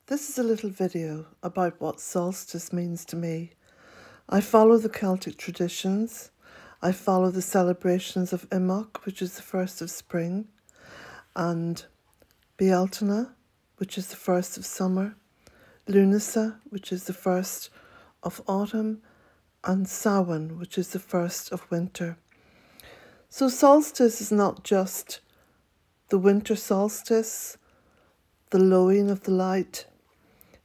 This is a little video about what solstice means to me. I follow the Celtic traditions. I follow the celebrations of Imok, which is the first of spring, and Bealtaine, which is the first of summer, Lunasa, which is the first of autumn, and Samhain, which is the first of winter. So solstice is not just the winter solstice, the lowing of the light.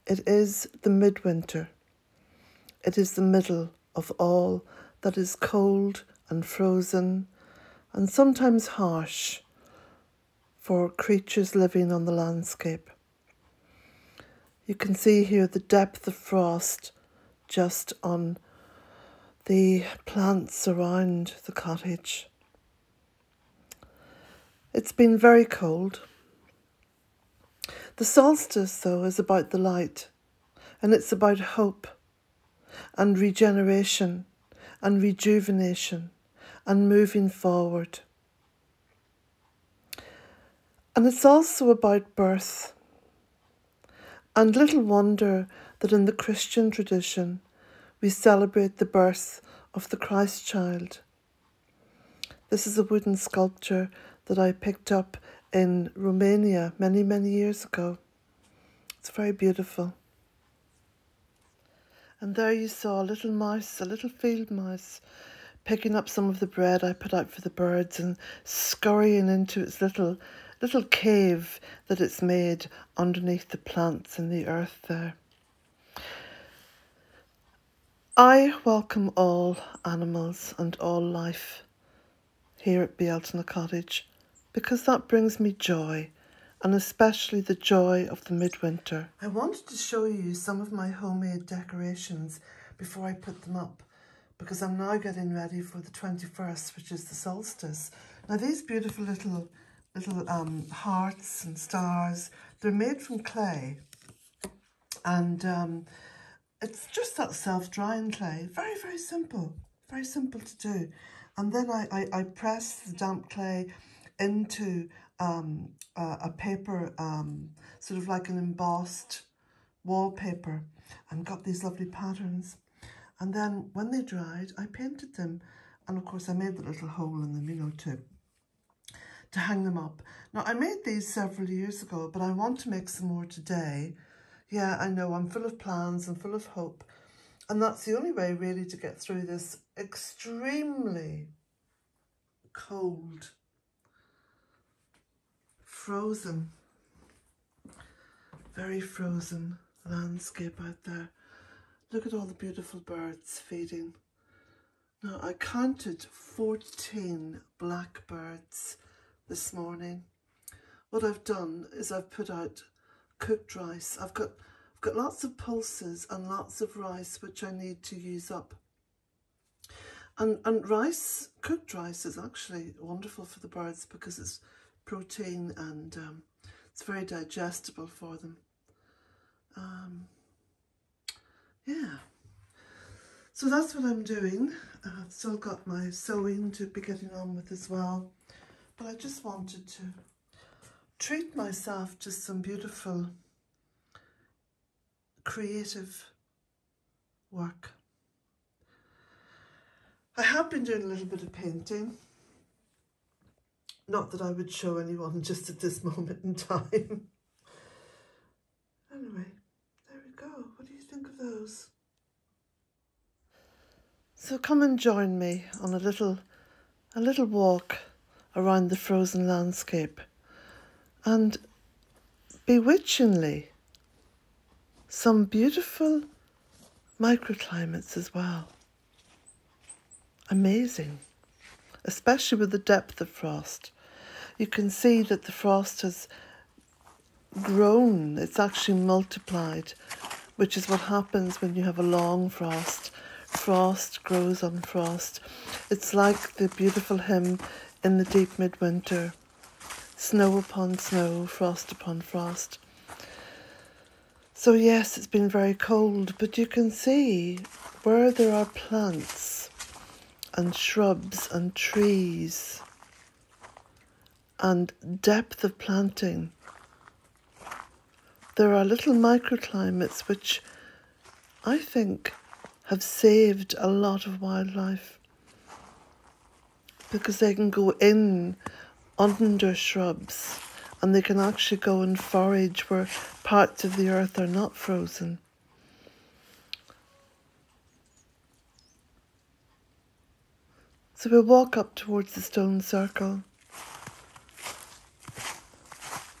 It is the midwinter. It is the middle of all that is cold and frozen and sometimes harsh for creatures living on the landscape. You can see here the depth of frost just on the plants around the cottage. It's been very cold. The solstice, though, is about the light, and it's about hope and regeneration and rejuvenation and moving forward. And it's also about birth. And little wonder that in the Christian tradition we celebrate the birth of the Christ child. This is a wooden sculpture that I picked up in Romania many, many years ago. It's very beautiful. And there you saw a little mouse, a little field mouse, picking up some of the bread I put out for the birds and scurrying into its little cave that it's made underneath the plants in the earth there. I welcome all animals and all life here at Old Cottage because that brings me joy, and especially the joy of the midwinter. I wanted to show you some of my homemade decorations before I put them up, because I'm now getting ready for the 21st, which is the solstice. Now these beautiful little hearts and stars, they're made from clay, and it's just that self-drying clay. Very, very simple to do. And then I press the damp clay into a paper, sort of like an embossed wallpaper, and got these lovely patterns. And then when they dried, I painted them. And of course I made the little hole in them, you know, to hang them up. Now I made these several years ago, but I want to make some more today. Yeah, I know, I'm full of plans and full of hope. And that's the only way really to get through this extremely cold, frozen, very frozen landscape out there. Look at all the beautiful birds feeding. Now, I counted 14 blackbirds this morning. What I've done is I've put out cooked rice. I've got lots of pulses and lots of rice which I need to use up. And rice, cooked rice, is actually wonderful for the birds because it's protein and it's very digestible for them. Yeah, so that's what I'm doing. I've still got my sewing to be getting on with as well, but I just wanted to treat myself to some beautiful creative work. I have been doing a little bit of painting. Not that I would show anyone just at this moment in time. Anyway, there we go. What do you think of those? So come and join me on a little walk around the frozen landscape, and bewitchingly some beautiful microclimates as well. Amazing, especially with the depth of frost. You can see that the frost has grown, it's actually multiplied, which is what happens when you have a long frost. Frost grows on frost. It's like the beautiful hymn in the deep midwinter, snow upon snow, frost upon frost. So yes, it's been very cold, but you can see where there are plants and shrubs and trees and depth of planting, there are little microclimates which I think have saved a lot of wildlife, because they can go in under shrubs and they can actually go and forage where parts of the earth are not frozen. So we'll walk up towards the stone circle.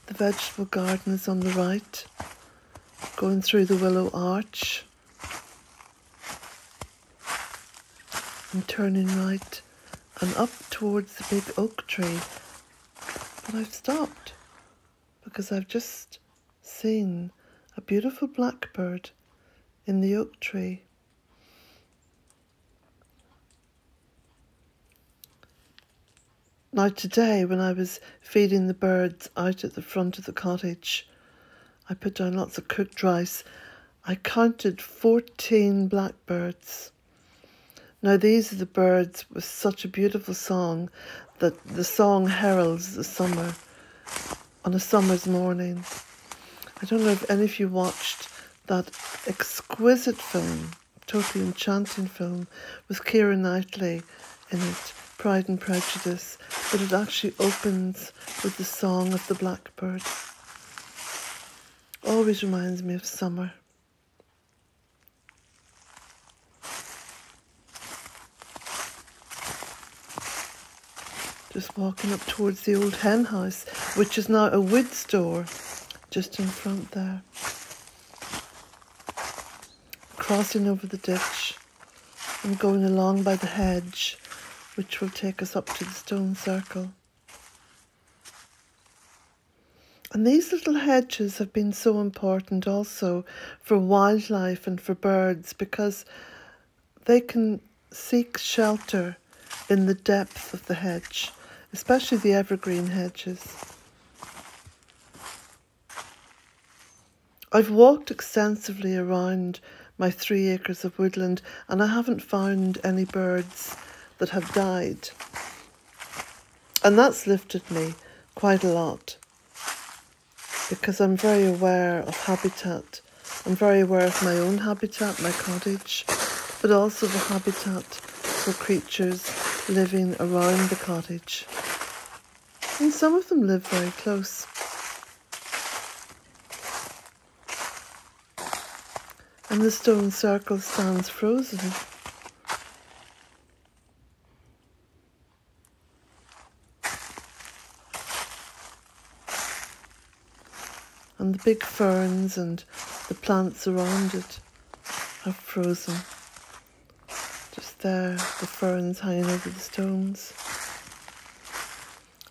The vegetable garden is on the right, going through the willow arch and turning right and up towards the big oak tree. But I've stopped because I've just seen a beautiful blackbird in the oak tree. Now today, when I was feeding the birds out at the front of the cottage, I put down lots of cooked rice. I counted 14 blackbirds. Now these are the birds with such a beautiful song that the song heralds the summer on a summer's morning. I don't know if any of you watched that exquisite film, totally enchanting film, with Keira Knightley in it, Pride and Prejudice, but it actually opens with the song of the blackbird. Always reminds me of summer. Just walking up towards the old hen house, which is now a wood store, just in front there. Crossing over the ditch and going along by the hedge, which will take us up to the stone circle. And these little hedges have been so important also for wildlife and for birds, because they can seek shelter in the depth of the hedge, especially the evergreen hedges. I've walked extensively around my 3 acres of woodland and I haven't found any birds that have died. And that's lifted me quite a lot, because I'm very aware of habitat. I'm very aware of my own habitat, my cottage, but also the habitat for creatures living around the cottage. And some of them live very close. And the stone circle stands frozen. And the big ferns and the plants around it are frozen. Just there, the ferns hanging over the stones.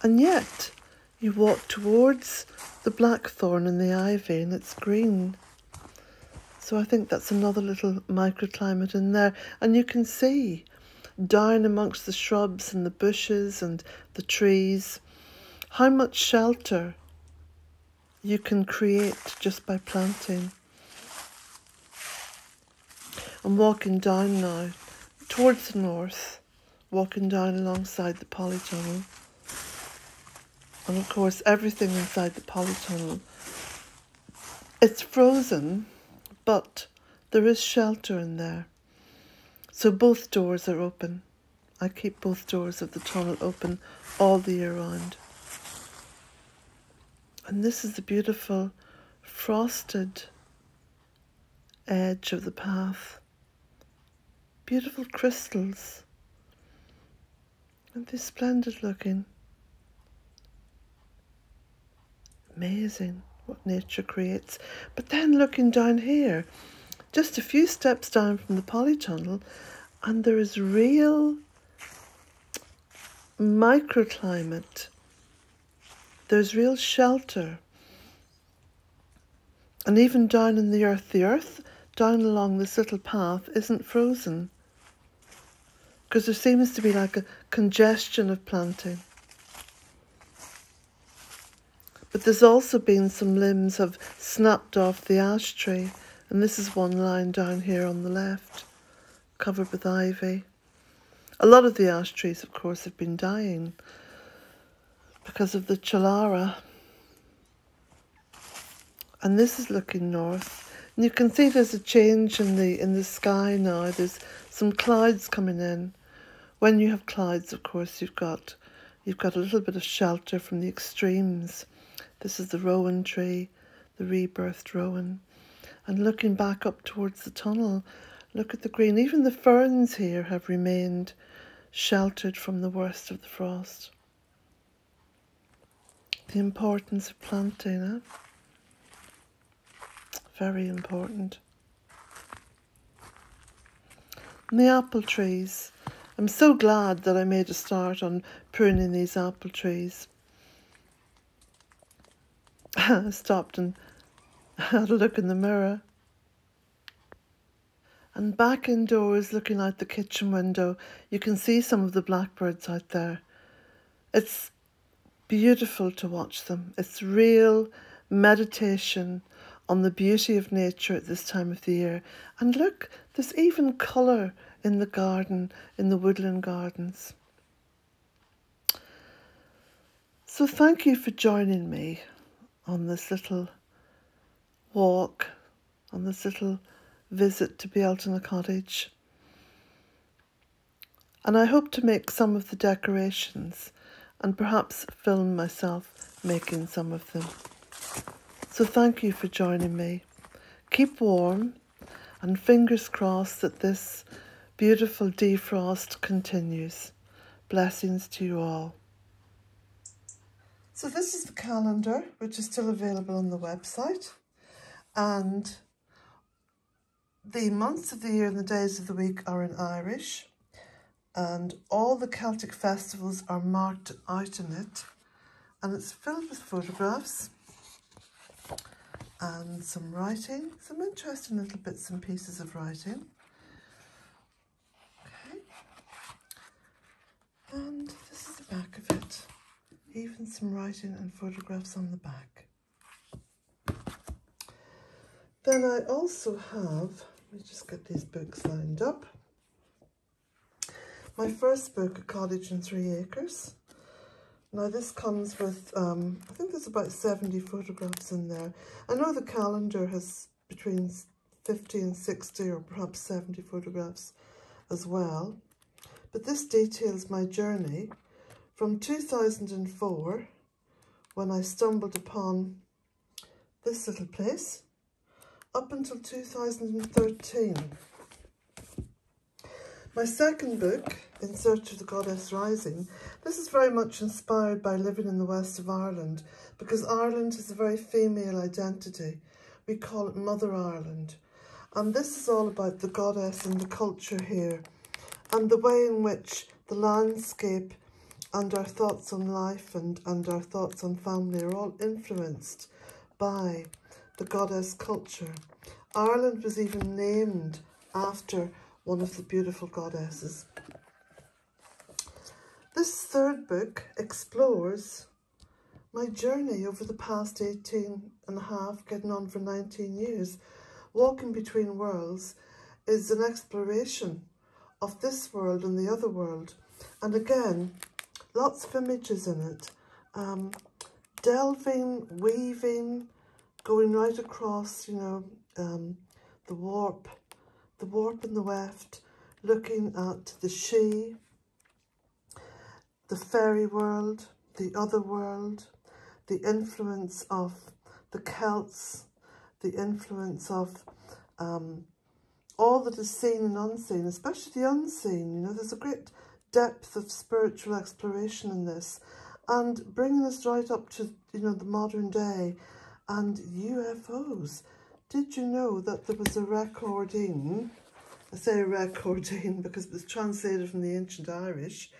And yet, you walk towards the blackthorn and the ivy and it's green. So I think that's another little microclimate in there. And you can see down amongst the shrubs and the bushes and the trees how much shelter you can create just by planting. I'm walking down now towards the north, walking down alongside the polytunnel. And of course everything inside the polytunnel, it's frozen, but there is shelter in there. So both doors are open. I keep both doors of the tunnel open all the year round. And this is the beautiful frosted edge of the path. Beautiful crystals. Aren't they splendid looking? Amazing what nature creates. But then looking down here, just a few steps down from the polytunnel, and there is real microclimate. There's real shelter. And even down in the earth down along this little path isn't frozen, because there seems to be like a congestion of planting. But there's also been some limbs have snapped off the ash tree, and this is one lying down here on the left, covered with ivy. A lot of the ash trees, of course, have been dying because of the chalara. And this is looking north. And you can see there's a change in the sky now. There's some clouds coming in. When you have clouds, of course, you've got a little bit of shelter from the extremes. This is the rowan tree, the rebirthed rowan. And looking back up towards the tunnel, look at the green. Even the ferns here have remained sheltered from the worst of the frost. The importance of planting, eh? Very important. And the apple trees. I'm so glad that I made a start on pruning these apple trees. I stopped and had a look in the mirror. And back indoors, looking out the kitchen window, you can see some of the blackbirds out there. It's beautiful to watch them. It's real meditation on the beauty of nature at this time of the year. And look, there's even colour in the garden, in the woodland gardens. So thank you for joining me on this little walk, on this little visit to Bealtaine Cottage. And I hope to make some of the decorations and perhaps film myself making some of them. So thank you for joining me. Keep warm and fingers crossed that this beautiful defrost continues. Blessings to you all. So this is the calendar, which is still available on the website. And the months of the year and the days of the week are in Irish. And all the Celtic festivals are marked out in it. And it's filled with photographs and some writing, some interesting little bits and pieces of writing. Okay. And this is the back of it. Even some writing and photographs on the back. Then I also have, let me just get these books lined up. My first book, A Cottage in 3 Acres. Now this comes with, I think there's about 70 photographs in there. I know the calendar has between 50 and 60 or perhaps 70 photographs as well. But this details my journey from 2004, when I stumbled upon this little place, up until 2013. My second book, In Search of the Goddess Rising, this is very much inspired by living in the west of Ireland, because Ireland has a very female identity. We call it Mother Ireland. And this is all about the goddess and the culture here, and the way in which the landscape and our thoughts on life and our thoughts on family are all influenced by the goddess culture. Ireland was even named after one of the beautiful goddesses. This third book explores my journey over the past 18 and a half, getting on for 19 years. Walking Between Worlds is an exploration of this world and the other world. And again, lots of images in it. Delving, weaving, going right across, the warp and the weft, looking at the she, the fairy world, the other world, the influence of the Celts, the influence of all that is seen and unseen, especially the unseen. There's a great depth of spiritual exploration in this, and bringing us right up to, the modern day and UFOs. Did you know that there was a recording, I say a recording because it was translated from the ancient Irish,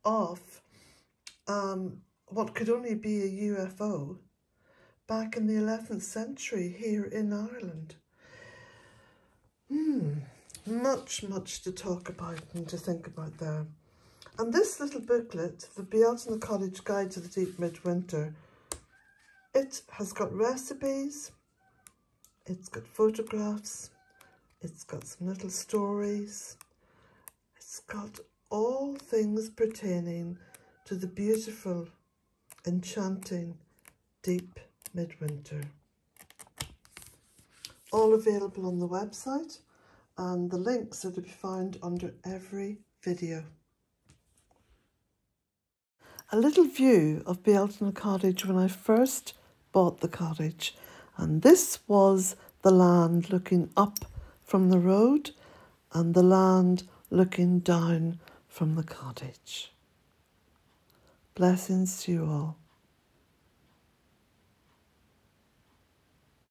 of what could only be a UFO back in the 11th century here in Ireland? Much to talk about and to think about there. And this little booklet, the Bealtaine Cottage Guide to the Deep Midwinter, it has got recipes, it's got photographs, it's got some little stories, it's got all things pertaining to the beautiful, enchanting, deep midwinter. all available on the website, and the links are to be found under every video. A little view of Bealtaine Cottage when I first bought the cottage, and this was the land looking up from the road and the land looking down from the cottage. Blessings to you all.